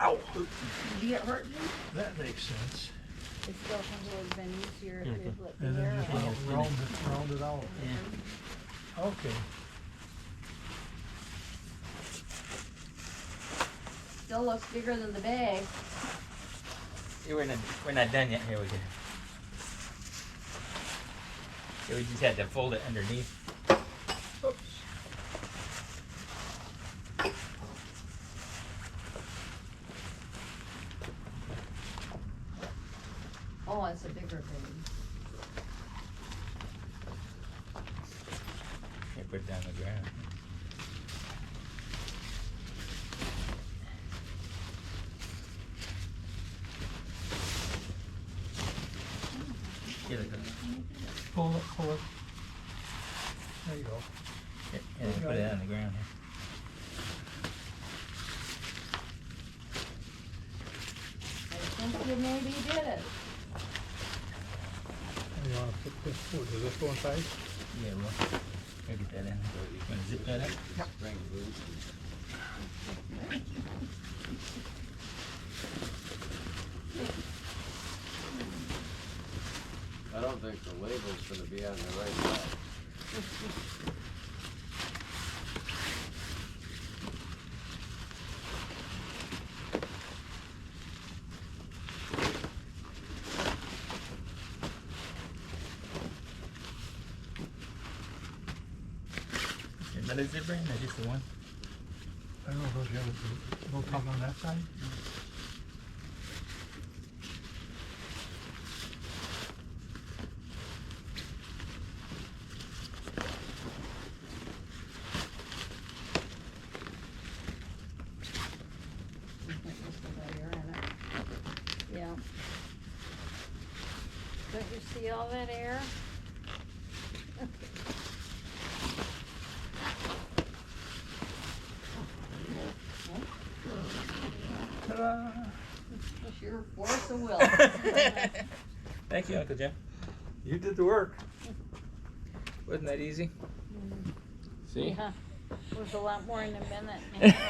Ow! Did you get hurt, Jim? That makes sense. It still comes would have been easier if you'd let the And then air just out. round it out. Yeah. Okay. Still looks bigger than the bag. Yeah, we're not done yet. Here we go. Yeah, we just had to fold it underneath. Oops. Oh, it's a bigger bag. Here, put it down on the ground. Here, look. Pull it, pull it. There you go. Here, and then put it on the ground here. I think you maybe did it. You want to put this, does this go inside? Yeah, well, we'll get that in. Want to zip that up? Yep. I don't think the label's gonna be on the right side. Another zipper in or just the one? I don't know if those other two, they'll come on that side? Just about air in it. Yeah. Don't you see all that air? Ta-da! Sheer force of will. Thank you, Uncle Jim. You did the work. Wasn't that easy? See? Yeah, it was a lot more in a minute.